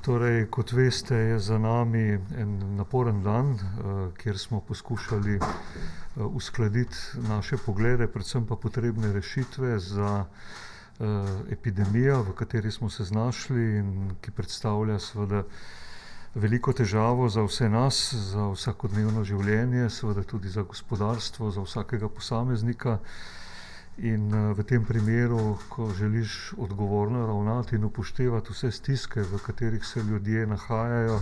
Torej, kot veste, je za nami en naporen dan, kjer smo poskušali uskladiti naše poglede, predvsem pa potrebne rešitve za epidemijo, v kateri smo se znašli in ki predstavlja seveda veliko težavo za vse nas, za vsakodnevno življenje, seveda tudi za gospodarstvo, za vsakega posameznika. In v tem primeru, ko želiš odgovorno ravnati in upoštevati vse stiske, v katerih se ljudje nahajajo,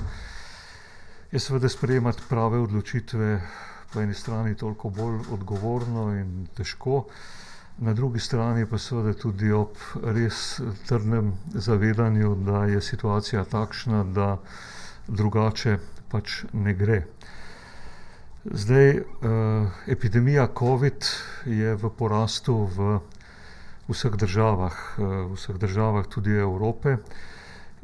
je seveda sprejemati prave odločitve po eni strani toliko bolj odgovorno in težko, na drugi strani pa seveda tudi ob res trdnem zavedanju, da je situacija takšna, da drugače pač ne gre. Zdaj, epidemija COVID je v porastu v vseh državah tudi Evrope.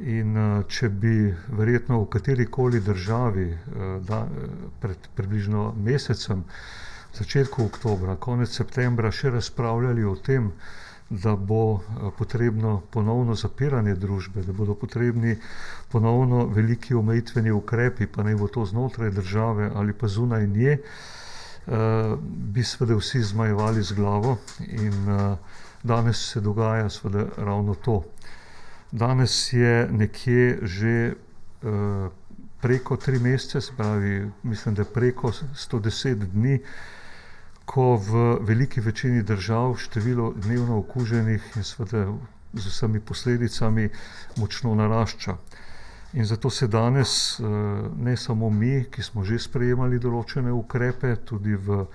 In če bi verjetno v katerikoli državi pred približno mesecem, v začetku oktobra, konec septembra še razpravljali o tem, da bo potrebno ponovno zapiranje družbe, da bodo potrebni ponovno veliki omejitveni ukrepi, pa naj bo to znotraj države ali pa zunaj nje, bi seveda vsi zmajevali z glavo in danes se dogaja seveda ravno to. Danes je nekje že preko 3 mesece, se pravi, mislim, da preko 110 dni, ko v veliki večini držav število dnevno okuženih in seveda z vsemi posledicami močno narašča. In zato se danes ne samo mi, ki smo že sprejemali določene ukrepe, tudi v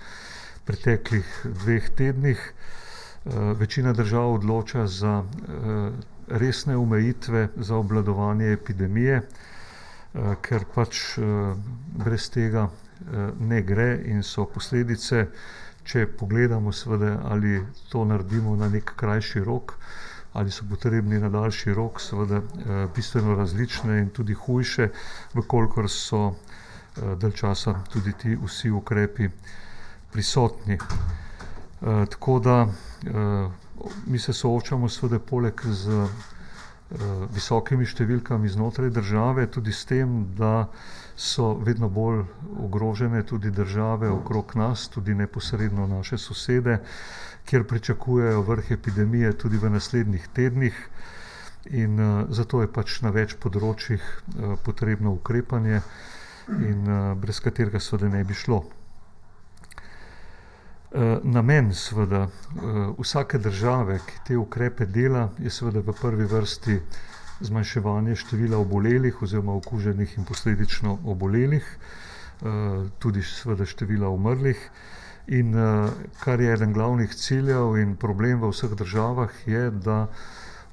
preteklih 2 tednih, večina držav odloča za resne omejitve za obvladovanje epidemije, ker pač brez tega ne gre in so posledice, če pogledamo seveda, ali to naredimo na nek krajši rok, ali so potrebni na daljši rok, seveda bistveno različne in tudi hujše, vkolikor so dalj časa tudi ti vsi ukrepi prisotni. Tako da mi se soočamo seveda poleg z visokimi številkami znotraj države, tudi s tem, da so vedno bolj ogrožene tudi države okrog nas, tudi neposredno naše sosede, kjer pričakujejo vrh epidemije tudi v naslednjih tednih. In zato je pač na več področjih potrebno ukrepanje in brez katerega seveda ne bi šlo. Namen seveda vsake države, ki te ukrepe dela, je seveda v prvi vrsti zmanjševanje števila obolelih oziroma okuženih in posledično obolelih, tudi seveda števila umrlih. In kar je eden glavnih ciljev in problem v vseh državah, je, da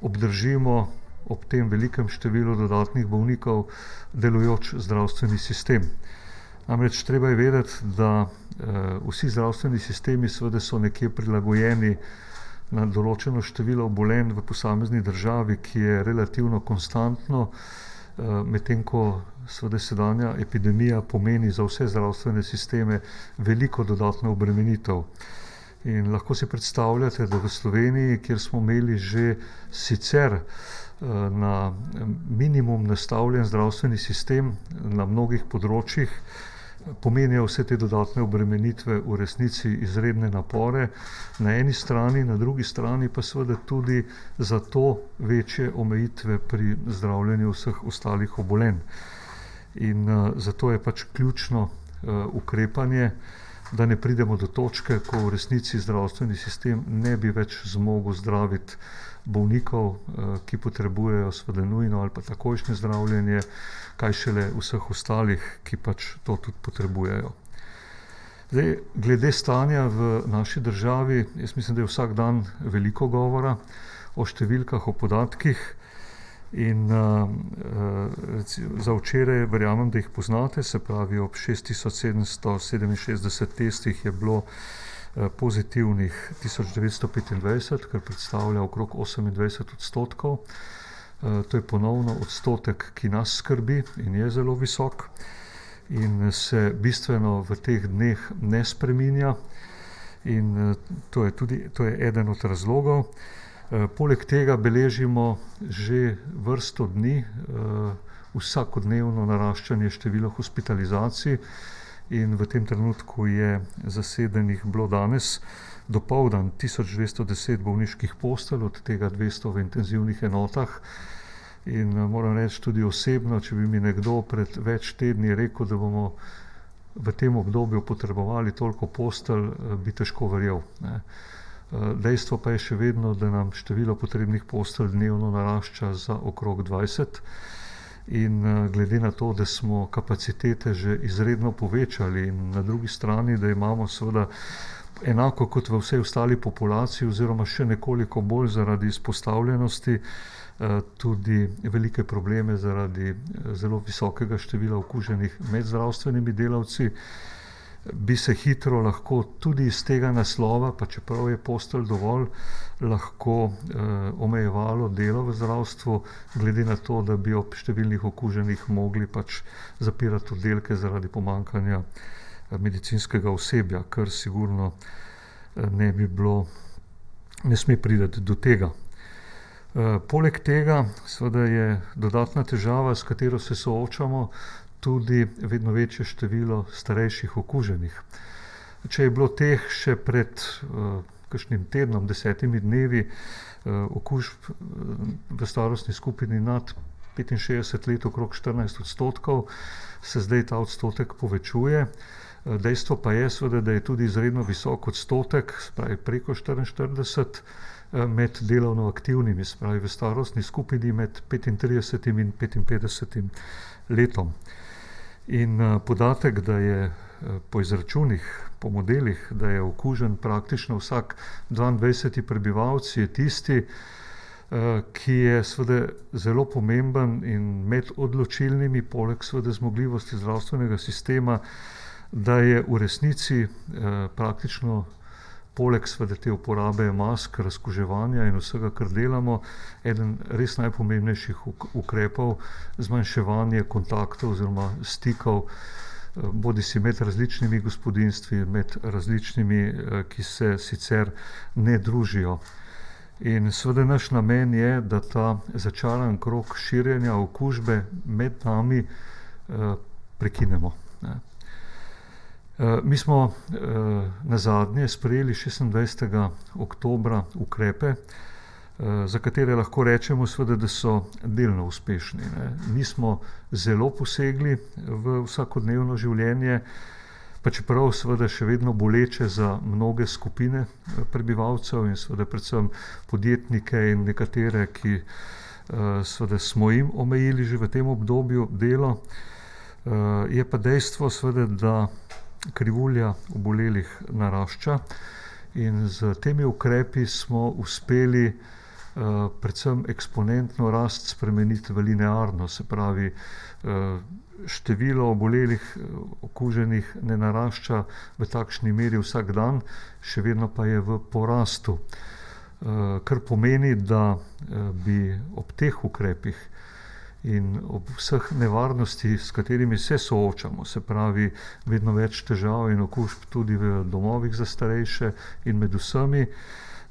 obdržimo ob tem velikem številu dodatnih bolnikov delujoč zdravstveni sistem. Namreč treba je vedeti, da vsi zdravstveni sistemi seveda so nekje prilagojeni na določeno število obolenj v posamezni državi, ki je relativno konstantno, medtem ko seveda sedanja epidemija pomeni za vse zdravstvene sisteme veliko dodatno obremenitev. In lahko si predstavljate, da v Sloveniji, kjer smo imeli že sicer na minimum nastavljen zdravstveni sistem na mnogih področjih, pomenijo vse te dodatne obremenitve v resnici izredne napore na eni strani, na drugi strani pa seveda tudi zato večje omejitve pri zdravljenju vseh ostalih obolenj. In zato je pač ključno ukrepanje, da ne pridemo do točke, ko v resnici zdravstveni sistem ne bi več zmogel zdraviti bolnikov, ki potrebujejo seveda nujno ali pa takojšnje zdravljenje, kaj šele vseh ostalih, ki pač to tudi potrebujejo. Zdaj, glede stanja v naši državi, jaz mislim, da je vsak dan veliko govora o številkah, o podatkih in za včeraj verjamem, da jih poznate, se pravi ob 6767 testih je bilo pozitivnih 1925, kar predstavlja okrog 28%. To je ponovno odstotek, ki nas skrbi in je zelo visok in se bistveno v teh dneh ne spreminja. In to je eden od razlogov. Poleg tega beležimo že vrsto dni vsakodnevno naraščanje števila hospitalizacij in v tem trenutku je zasedenih bilo danes dopoldan 1210 bolniških postelj, od tega 200 v intenzivnih enotah. In moram reči tudi osebno, če bi mi nekdo pred več tedni rekel, da bomo v tem obdobju potrebovali toliko postelj, bi težko verjel, ne. Dejstvo pa je še vedno, da nam število potrebnih postelj dnevno narašča za okrog 20. In glede na to, da smo kapacitete že izredno povečali in na drugi strani, da imamo seveda enako kot v vsej ostali populaciji oziroma še nekoliko bolj zaradi izpostavljenosti, tudi velike probleme zaradi zelo visokega števila okuženih med zdravstvenimi delavci, bi se hitro lahko tudi iz tega naslova, pa čeprav je postelj dovolj, lahko omejevalo delo v zdravstvu, glede na to, da bi ob številnih okuženih mogli pač zapirati oddelke zaradi pomanjkanja medicinskega osebja, kar sigurno ne sme priti do tega. Poleg tega seveda je dodatna težava, s katero se soočamo, tudi vedno večje število starejših okuženih. Če je bilo teh še pred kakšnim tednom, 10 dnevi okužb v starostni skupini nad 65 let okrog 14%, se zdaj ta odstotek povečuje. Dejstvo pa je seveda, da je tudi izredno visok odstotek, se pravi preko 44, med delovno aktivnimi, se pravi v starostni skupini med 35 in 55 letom. In podatek, da je po izračunih, po modelih, da je okužen praktično vsak 22. prebivalec, je tisti, ki je seveda zelo pomemben in med odločilnimi, poleg seveda zmogljivosti zdravstvenega sistema, da je v resnici praktično poleg seveda te uporabe mask, razkuževanja in vsega, kar delamo, eden res najpomembnejših ukrepov zmanjševanje kontaktov oziroma stikov, bodisi med različnimi gospodinjstvi, med različnimi, ki se sicer ne družijo. In seveda naš namen je, da ta začaran krog širjenja okužbe med nami prekinemo, ne. Mi smo nazadnje sprejeli 26. oktobra ukrepe, za katere lahko rečemo seveda, da so delno uspešni, ne. Nismo zelo posegli v vsakodnevno življenje, pa čeprav seveda še vedno boleče za mnoge skupine prebivalcev in seveda predvsem podjetnike in nekatere, ki seveda smo jim omejili že v tem obdobju delo. Je pa dejstvo seveda, da krivulja obolelih narašča in s temi ukrepi smo uspeli predvsem eksponentno rast spremeniti v linearno, se pravi število obolelih, okuženih ne narašča v takšni meri vsak dan, še vedno pa je v porastu. Kar pomeni, da bi ob teh ukrepih in ob vseh nevarnostih, s katerimi se soočamo, se pravi vedno več težav in okužb tudi v domovih za starejše in med vsemi,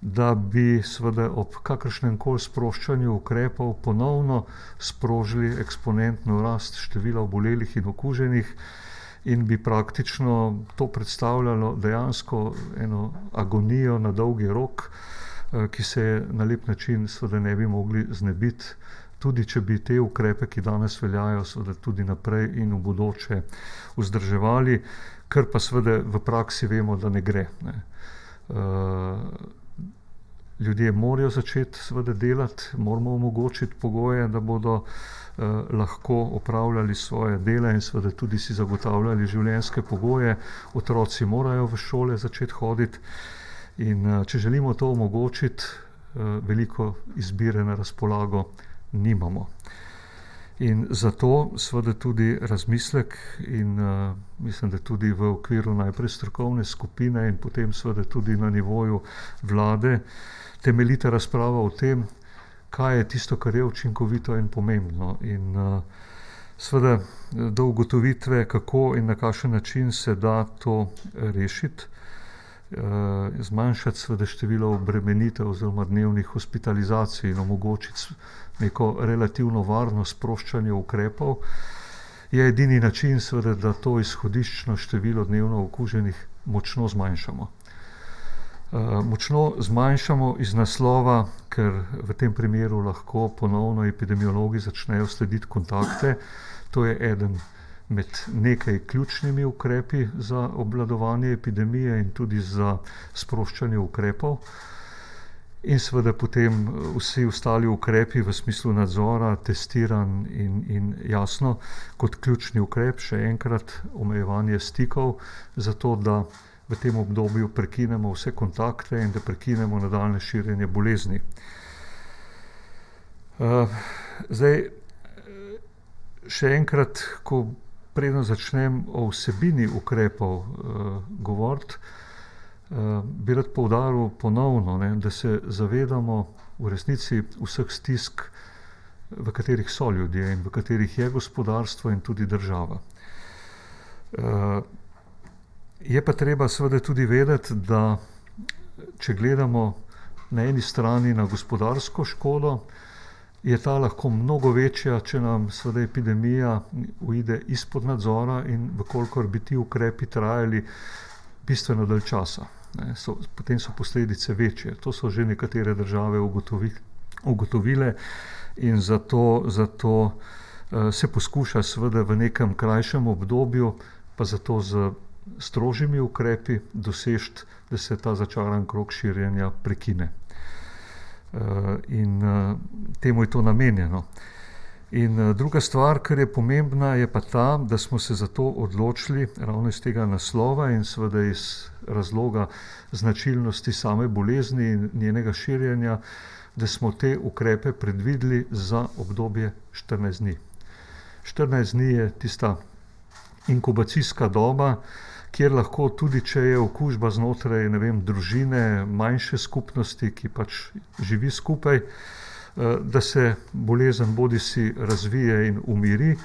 da bi seveda ob kakršnemkoli sproščanju ukrepov ponovno sprožili eksponentno rast števila obolelih in okuženih in bi praktično to predstavljalo dejansko eno agonijo na dolgi rok, ki se na lep način seveda ne bi mogli znebiti, tudi če bi te ukrepe, ki danes veljajo, seveda tudi naprej in v bodoče vzdrževali, kar pa seveda v praksi vemo, da ne gre, ne. Ljudje morajo začeti seveda delati, moramo omogočiti pogoje, da bodo lahko opravljali svoje dela in seveda tudi si zagotavljali življenjske pogoje. Otroci morajo v šole začeti hoditi in če želimo to omogočiti, veliko izbire na razpolago nimamo. In zato seveda tudi razmislek in mislim, da tudi v okviru najprej strokovne skupine in potem seveda tudi na nivoju vlade temeljita razprava o tem, kaj je tisto, kar je učinkovito in pomembno. In seveda do ugotovitve, kako in na kakšen način se da to rešiti, zmanjšati seveda število obremenitev oziroma dnevnih hospitalizacij in omogočiti neko relativno varno sproščanje ukrepov, je edini način seveda, da to izhodiščno število dnevno okuženih močno zmanjšamo. Močno zmanjšamo iz naslova, ker v tem primeru lahko ponovno epidemiologi začnejo slediti kontakte. To je eden med nekaj ključnimi ukrepi za obvladovanje epidemije in tudi za sproščanje ukrepov. In seveda potem vsi ostali ukrepi v smislu nadzora, testiranj in jasno, kot ključni ukrep še enkrat omejevanje stikov, zato da v tem obdobju prekinemo vse kontakte in da prekinemo nadaljnje širjenje bolezni. Zdaj, še enkrat, preden začnem o vsebini ukrepov govoriti, bi rad poudaril ponovno, da se zavedamo v resnici vseh stisk, v katerih so ljudje in v katerih je gospodarstvo in tudi država. Je pa treba seveda tudi vedeti, da če gledamo na eni strani na gospodarsko škodo, je ta lahko mnogo večja, če nam seveda epidemija uide izpod nadzora in vkolikor bi ti ukrepi trajali bistveno dalj časa. Potem so posledice večje. To so že nekatere države ugotovile in zato se poskuša seveda v nekem krajšem obdobju, pa zato z strožjimi ukrepi doseči, da se ta začaran krog širjenja prekine. In temu je to namenjeno. In druga stvar, kar je pomembna, je pa ta, da smo se za to odločili ravno iz tega naslova in seveda iz razloga značilnosti same bolezni in njenega širjenja, da smo te ukrepe predvideli za obdobje 14 dni. 14 dni je tista inkubacijska doba, kjer lahko tudi, če je okužba znotraj, družine, manjše skupnosti, ki pač živi skupaj, da se bolezen bodisi razvije in umiri,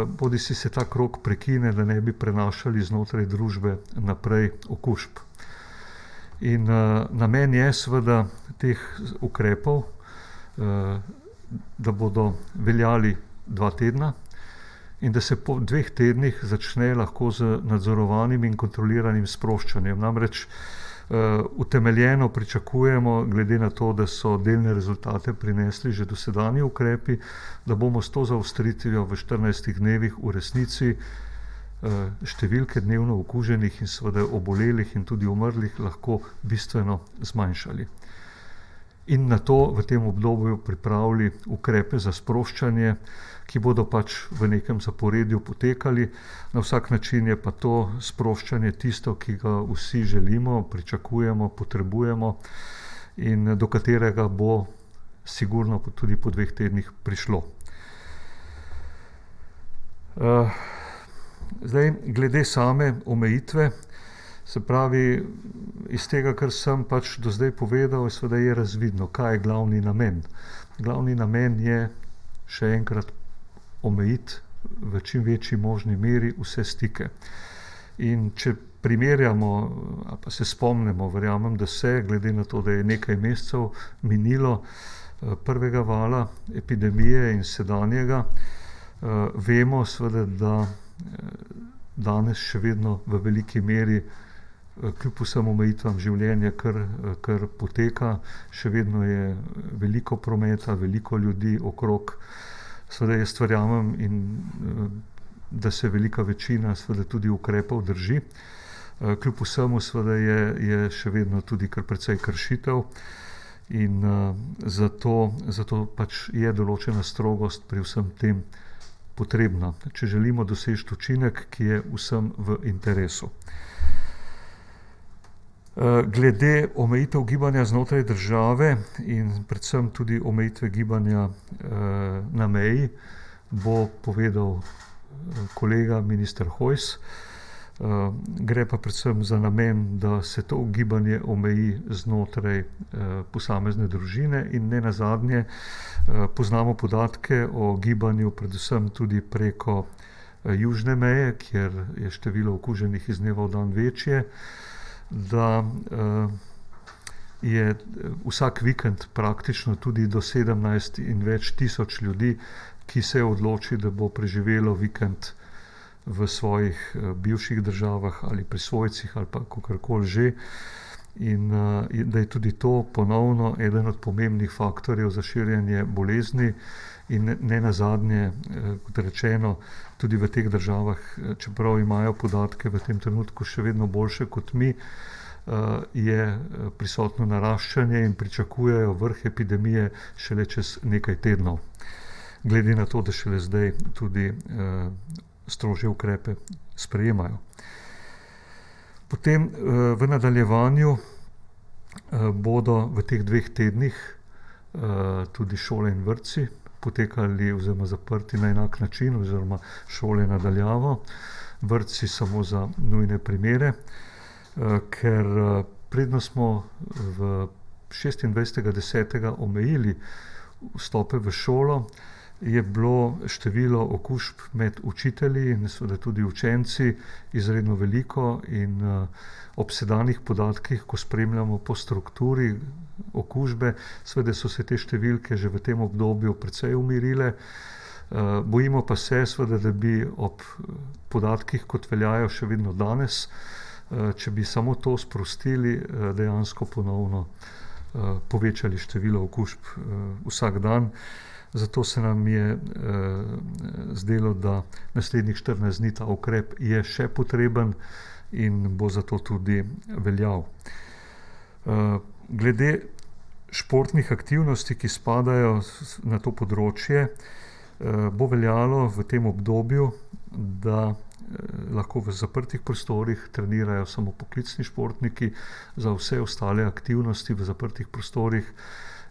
bodisi se ta krog prekine, da ne bi prenašali znotraj družbe naprej okužb. In namen je seveda teh ukrepov, da bodo veljali 2 tedna in da se po 2 tednih začne lahko z nadzorovanim in kontroliranim sproščanjem. Namreč utemeljeno pričakujemo, glede na to, da so delne rezultate prinesli že dosedanji ukrepi, da bomo s to zaostritvijo v 14 dnevih v resnici številke dnevno okuženih in seveda obolelih in tudi umrlih lahko bistveno zmanjšali. In na to v tem obdobju pripravili ukrepe za sproščanje, ki bodo pač v nekem zaporedju potekali. Na vsak način je pa to sproščanje tisto, ki ga vsi želimo, pričakujemo, potrebujemo in do katerega bo sigurno tudi po 2 tednih prišlo. Zdaj, glede same omejitve, se pravi, iz tega, kar sem pač do zdaj povedal, seveda je razvidno, kaj je glavni namen. Glavni namen je še enkrat omejiti v čim večji možni meri vse stike. In če primerjamo, ali pa se spomnimo, verjamem, da se, glede na to, da je nekaj mesecev minilo prvega vala epidemije in sedanjega, vemo seveda, da danes še vedno v veliki meri, kljub vsem omejitvam življenja, kar poteka, še vedno je veliko prometa, veliko ljudi okrog. Seveda jaz verjamem, da se velika večina seveda tudi ukrepov drži. Kljub vsemu seveda je še vedno tudi kar precej kršitev in zato pač je določena strogost pri vsem tem potrebna, če želimo doseči učinek, ki je vsem v interesu. Glede omejitev gibanja znotraj države in predvsem tudi omejitve gibanja na meji bo povedal kolega minister Hojs. Gre pa predvsem za namen, da se to gibanje omeji znotraj posamezne družine in nenazadnje poznamo podatke o gibanju predvsem tudi preko južne meje, kjer je število okuženih iz dneva v dan večje. da je vsak vikend praktično tudi do 17 in več tisoč ljudi, ki se odloči, da bo preživelo vikend v svojih bivših državah ali pri svojcih ali pa kakorkoli že. In da je tudi to ponovno eden od pomembnih faktorjev za širjenje bolezni in ne nazadnje, kot rečeno, tudi v teh državah, čeprav imajo podatke v tem trenutku še vedno boljše kot mi, je prisotno naraščanje in pričakujejo vrh epidemije šele čez nekaj tednov. Glede na to, da šele zdaj tudi strožje ukrepe sprejemajo. Potem v nadaljevanju bodo v teh 2 tednih tudi šole in vrtci potekali oziroma zaprti na enak način oziroma šole na daljavo, vrtci samo za nujne primere, ker predno smo v 26.10. omejili vstope v šolo, je bilo število okužb med učitelji in seveda tudi učenci izredno veliko in ob sedanjih podatkih, ko spremljamo po strukturi okužbe, seveda so se te številke že v tem obdobju precej umirile. Bojimo pa se seveda, da bi ob podatkih, kot veljajo še vedno danes, če bi samo to sprostili, dejansko ponovno povečali število okužb vsak dan. Zato se nam je zdelo, da naslednjih 14 dni ta ukrep je še potreben in bo zato tudi veljal. Glede športnih aktivnosti, ki spadajo na to področje, bo veljalo v tem obdobju, da lahko v zaprtih prostorih trenirajo samo poklicni športniki, za vse ostale aktivnosti v zaprtih prostorih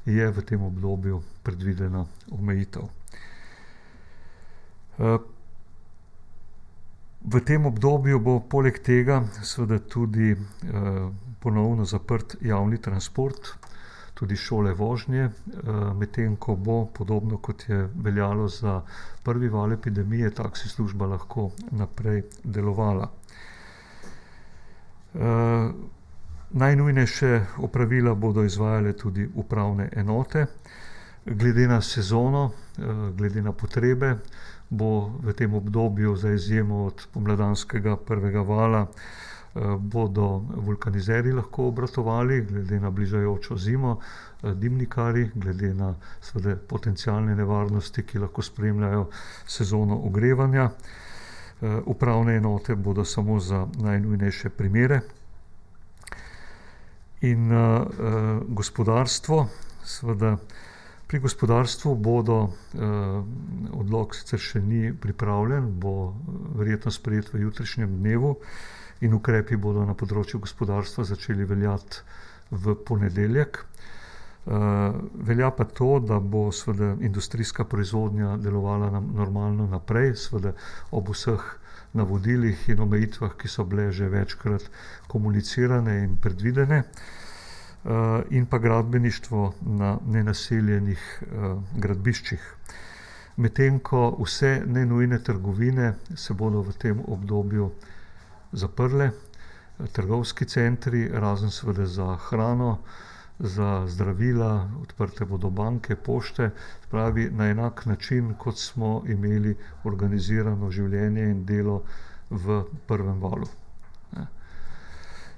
je v tem obdobju predvidena omejitev. V tem obdobju bo poleg tega seveda tudi ponovno zaprt javni transport, tudi šole vožnje, medtem ko bo, podobno kot je veljalo za prvi val epidemije, taksi služba lahko naprej delovala. Najnujnejše opravila bodo izvajale tudi upravne enote. Glede na sezono, glede na potrebe, bo v tem obdobju za izjemo od pomladanskega prvega vala bodo vulkanizerji lahko obratovali, glede na bližajočo zimo, dimnikarji, glede na seveda potencialne nevarnosti, ki lahko spremljajo sezono ogrevanja. Upravne enote bodo samo za najnujnejše primere. In gospodarstvo, seveda pri gospodarstvu bodo, odlok sicer še ni pripravljen, bo verjetno sprejet v jutrišnjem dnevu in ukrepi bodo na področju gospodarstva začeli veljati v ponedeljek. Velja pa to, da bo seveda industrijska proizvodnja delovala normalno naprej, seveda ob vseh navodilih in omejitvah, ki so bile že večkrat komunicirane in predvidene, in pa gradbeništvo na nenaseljenih gradbiščih. Medtem ko vse nenujne trgovine se bodo v tem obdobju zaprle, trgovski centri, razen seveda za hrano, za zdravila, odprte bodo banke, pošte, pravi na enak način, kot smo imeli organizirano življenje in delo v prvem valu.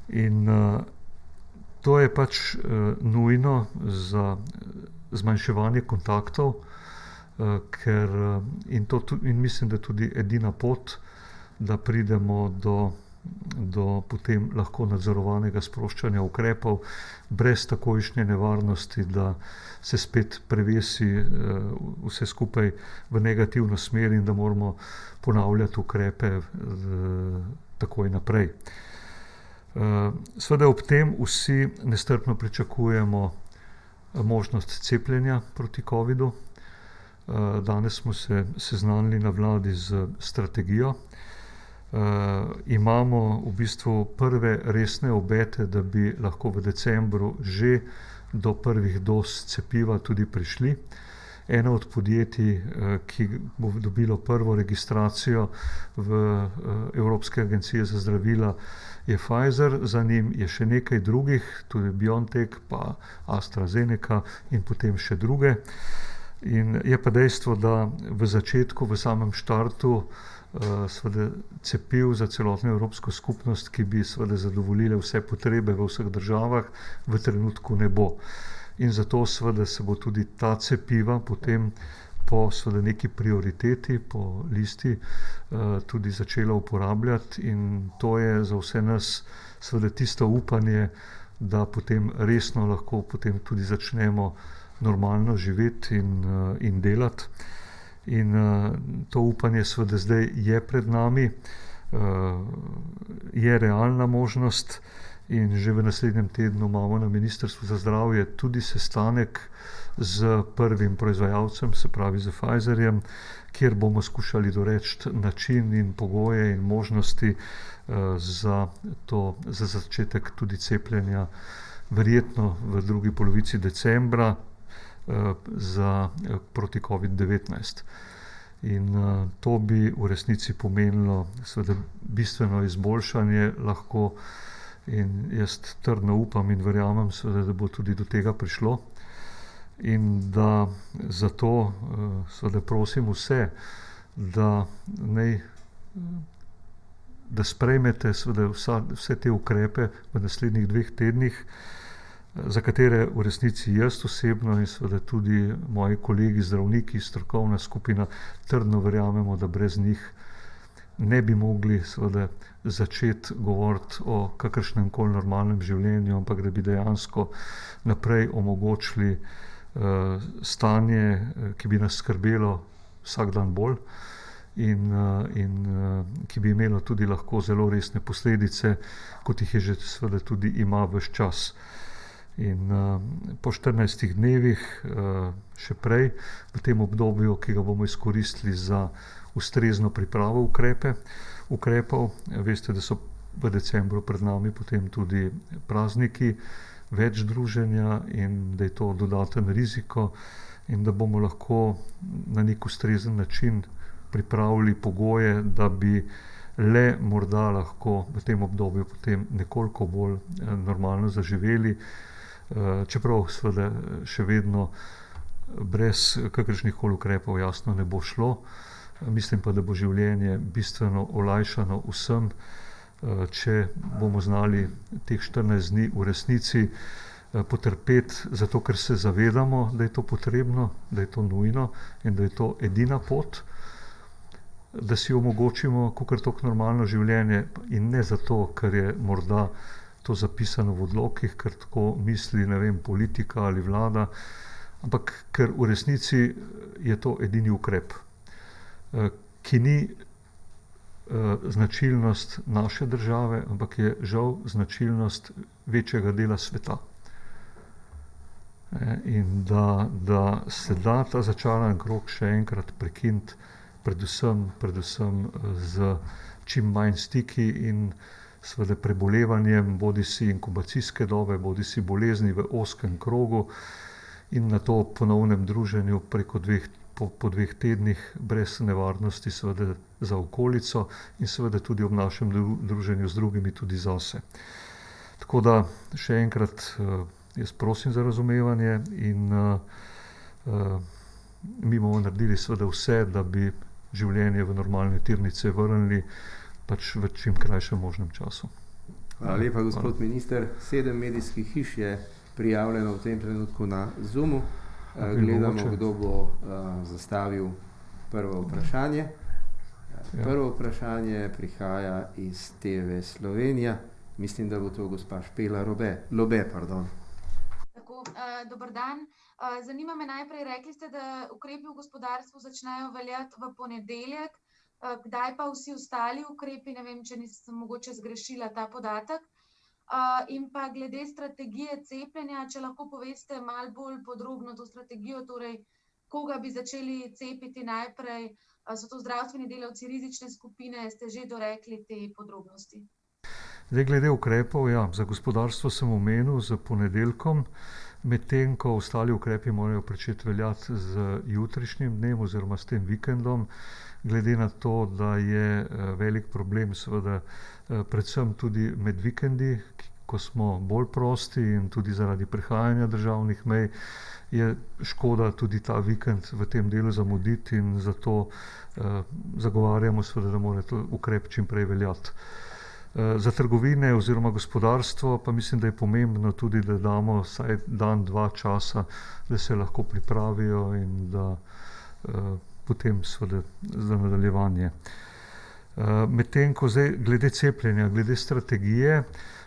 In to je pač nujno za zmanjševanje kontaktov, ker in mislim, da tudi edina pot, da pridemo do potem lahko nadzorovanega sproščanja ukrepov brez takojšnje nevarnosti, da se spet prevesi vse skupaj v negativno smer in da moramo ponavljati ukrepe takoj naprej. Seveda ob tem vsi nestrpno pričakujemo možnost cepljenja proti covidu. Danes smo se seznanili na vladi z strategijo. Imamo v bistvu prve resne obete, da bi lahko v decembru že do prvih doz cepiva tudi prišli. Eno od podjetij, ki bo dobilo prvo registracijo v Evropske agencije za zdravila, je Pfizer, za njim je še nekaj drugih, tudi BioNTech pa AstraZeneca in potem še druge. In je pa dejstvo, da v začetku, v samem štartu, seveda cepiv za celotno Evropsko skupnost, ki bi seveda zadovoljile vse potrebe v vseh državah, v trenutku ne bo. In zato seveda se bo tudi ta cepiva potem po seveda neki prioriteti, po listi, tudi začela uporabljati in to je za vse nas seveda tisto upanje, da potem resno lahko potem tudi začnemo normalno živeti in delati. In to upanje seveda zdaj je pred nami, je realna možnost in že v naslednjem tednu imamo na Ministrstvu za zdravje tudi sestanek z prvim proizvajalcem, se pravi z Pfizerjem, kjer bomo skušali doreči način in pogoje in možnosti za začetek tudi cepljenja, verjetno v drugi polovici decembra, proti COVID-19. In to bi v resnici pomenilo seveda bistveno izboljšanje lahko in jaz trdno upam in verjamem seveda, da bo tudi do tega prišlo. In da zato seveda prosim vse, da sprejmete seveda vse te ukrepe v naslednjih 2 tednih, za katere v resnici jaz osebno in seveda tudi moji kolegi zdravniki, strokovna skupina trdno verjamemo, da brez njih ne bi mogli seveda začeti govoriti o kakršnemkoli normalnem življenju, ampak da bi dejansko naprej omogočili stanje, ki bi nas skrbelo vsak dan bolj in ki bi imelo tudi lahko zelo resne posledice, kot jih je že seveda tudi ima ves čas. In po 14 dnevih, še prej, v tem obdobju, ki ga bomo izkoristili za ustrezno pripravo ukrepov, veste, da so v decembru pred nami potem tudi prazniki, več druženja in da je to dodaten riziko in da bomo lahko na nek ustrezen način pripravili pogoje, da bi le morda lahko v tem obdobju potem nekoliko bolj normalno zaživeli, čeprav seveda še vedno brez kakršnihkoli ukrepov jasno ne bo šlo. Mislim pa, da bo življenje bistveno olajšano vsem, če bomo znali teh 14 dni v resnici potrpeti, zato ker se zavedamo, da je to potrebno, da je to nujno in da je to edina pot, da si omogočimo kakor toliko normalno življenje in ne zato, ker je morda to zapisano v odlokih, ker tako misli, ne vem, politika ali vlada, ampak ker v resnici je to edini ukrep, ki ni značilnost naše države, ampak je žal značilnost večjega dela sveta. In da se da ta začaran krog še enkrat prekiniti, predvsem z čim manj stiki in seveda prebolevanjem, bodisi inkubacijske dobe, bodisi bolezni v ozkem krogu in nato ponovnem druženju po 2 tednih brez nevarnosti seveda za okolico in seveda tudi ob našem druženju z drugimi tudi zase. Tako da še enkrat jaz prosim za razumevanje in mi bomo naredili seveda vse, da bi življenje v normalne tirnice vrnili pač v čim krajšem možnem času. Hvala lepa, gospod minister. 7 medijskih hiš je prijavljeno v tem trenutku na Zoomu. Gledamo, kdo bo zastavil prvo vprašanje. Prvo vprašanje prihaja iz TV Slovenija. Mislim, da bo to gospa Špela Lobe. Tako, dober dan. Zanima me najprej, rekli ste, da ukrepi v gospodarstvu začnejo veljati v ponedeljek. Kdaj pa vsi ostali ukrepi, ne vem, če nisem mogoče zgrešila ta podatek. In pa glede strategije cepljenja, če lahko poveste malo bolj podrobno to strategijo, torej koga bi začeli cepiti najprej, so to zdravstveni delavci, rizične skupine, ste že dorekli te podrobnosti? Zdaj, glede ukrepov, ja, za gospodarstvo sem omenil z ponedeljkom, medtem ko ostali ukrepi morajo pričeti veljati z jutrišnjim dnem oziroma s tem vikendom, glede na to, da je velik problem seveda predvsem tudi med vikendi, ko smo bolj prosti in tudi zaradi prehajanja državnih mej, je škoda tudi ta vikend v tem delu zamuditi in zato zagovarjamo seveda, da mora to ukrep čim prej veljati. Za trgovine oziroma gospodarstvo pa mislim, da je pomembno tudi, da damo vsaj dan, dva časa, da se lahko pripravijo in da potem seveda za nadaljevanje. Medtem ko zdaj glede cepljenja, glede strategije,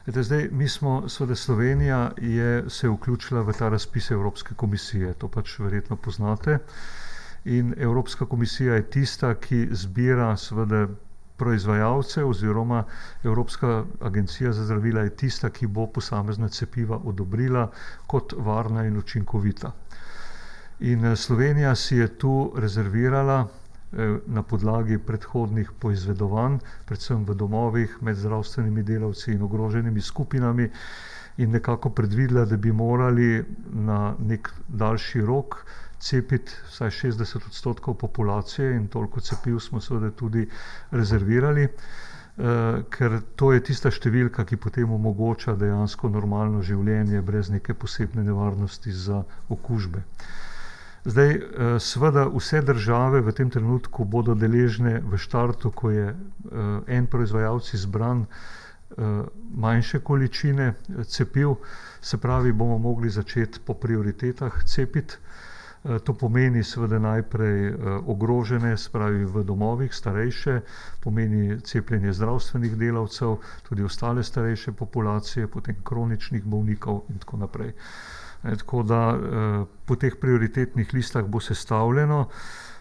zdaj mi smo, seveda Slovenija se vključila v ta razpis Evropske komisije, to pač verjetno poznate. In Evropska komisija je tista, ki zbira seveda proizvajalce oziroma Evropska agencija za zdravila je tista, ki bo posamezna cepiva odobrila kot varna in učinkovita. In Slovenija si je tu rezervirala na podlagi predhodnih poizvedovanj, predvsem v domovih med zdravstvenimi delavci in ogroženimi skupinami in nekako predvidela, da bi morali na nek daljši rok cepiti vsaj 60% populacije in toliko cepiv smo seveda tudi rezervirali, ker to je tista številka, ki potem omogoča dejansko normalno življenje brez neke posebne nevarnosti za okužbe. Zdaj, seveda vse države v tem trenutku bodo deležne v štartu, ko je en proizvajalec izbran, manjše količine cepiv, se pravi, bomo mogli začeti po prioritetah cepiti. To pomeni seveda najprej ogrožene, se pravi v domovih, starejše, pomeni cepljenje zdravstvenih delavcev, tudi ostale starejše populacije, potem kroničnih bolnikov in tako naprej. Tako da po teh prioritetnih listah bo sestavljeno.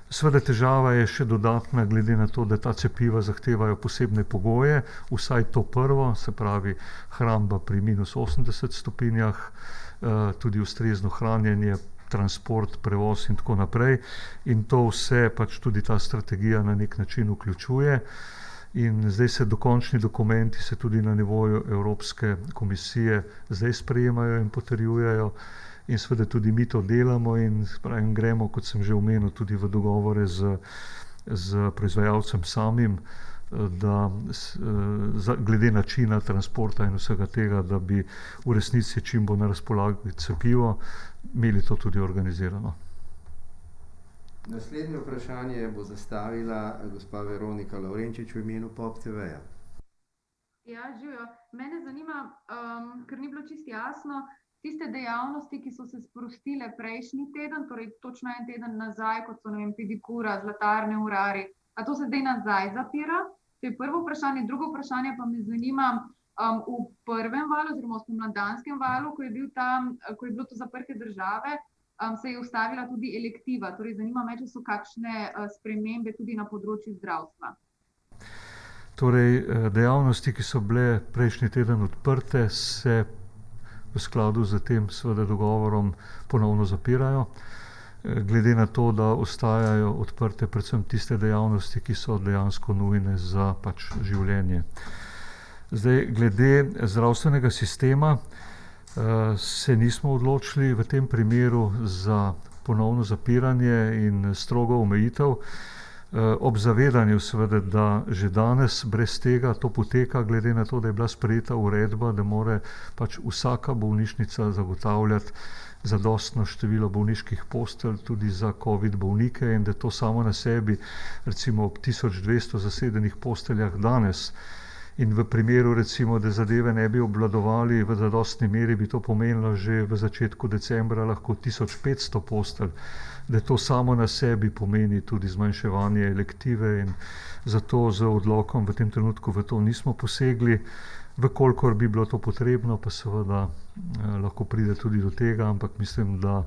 Seveda težava je še dodatna glede na to, da ta cepiva zahtevajo posebne pogoje, vsaj to prvo, se pravi hramba pri -80 stopinjah, tudi ustrezno hranjenje, transport, prevoz in tako naprej. In to vse pač tudi ta strategija na nek način vključuje. In zdaj se dokončni dokumenti se tudi na nivoju Evropske komisije zdaj sprejemajo in potrjujejo. In seveda tudi mi to delamo in gremo, kot sem že omenil, tudi v dogovore z proizvajalcem samim, da glede načina transporta in vsega tega, da bi v resnici čim bo na razpolago cepivo, imeli to tudi organizirano. Naslednje vprašanje bo zastavila gospa Veronika Lavrenčič v imenu POP TV-ja. Ja, živijo. Mene zanima, ker ni bilo čisto jasno, tiste dejavnosti, ki so se sprostile prejšnji teden, torej točno en teden nazaj, kot so, ne vem, pedikura, zlatarne, urari, a to se zdaj nazaj zapira? To je prvo vprašanje. Drugo vprašanje pa me zanima, v prvem valu oziroma v spomladanskem valu, ko je bilo to zaprte države, se je ustavila tudi elektiva. Torej zanima me, če so kakšne spremembe tudi na področju zdravstva. Torej, dejavnosti, ki so bile prejšnji teden odprte, se v skladu z tem seveda dogovorom ponovno zapirajo. Glede na to, da ostajajo odprte predvsem tiste dejavnosti, ki so dejansko nujne za pač življenje. Zdaj, glede zdravstvenega sistema se nismo odločili v tem primeru za ponovno zapiranje in strogo omejitev, ob zavedanju seveda, da že danes brez tega to poteka, glede na to, da je bila sprejeta uredba, da mora pač vsaka bolnišnica zagotavljati zadostno število bolniških postelj tudi za COVID bolnike in da to samo na sebi, recimo ob 1200 zasedenih posteljah danes in v primeru recimo, da zadeve ne bi obvladovali v zadostni meri, bi to pomenilo že v začetku decembra lahko 1500 postelj, da to samo na sebi pomeni tudi zmanjševanje elektive in zato z odlokom v tem trenutku v to nismo posegli. Vkolikor bi bilo to potrebno, pa seveda lahko pride tudi do tega, ampak mislim, da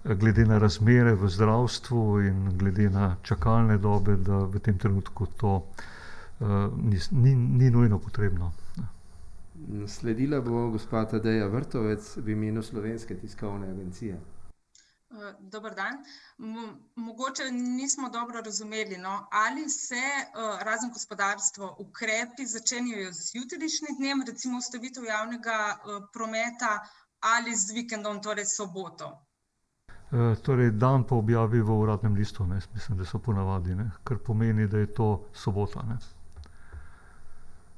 glede na razmere v zdravstvu in glede na čakalne dobe, da v tem trenutku to ni nujno potrebno. Sledila bo gospa Tadeja Vrtovec v imenu Slovenske tiskovne agencije. Dober dan. Mogoče nismo dobro razumeli, no? Ali se razen gospodarstvo ukrepi začenjajo z jutrišnjim dnem, recimo ustavitev javnega prometa, ali z vikendom, torej soboto? Torej, dan po objavi v uradnem listu, ne, mislim, da so ponavadi, ne, kar pomeni, da je to sobota. Ne.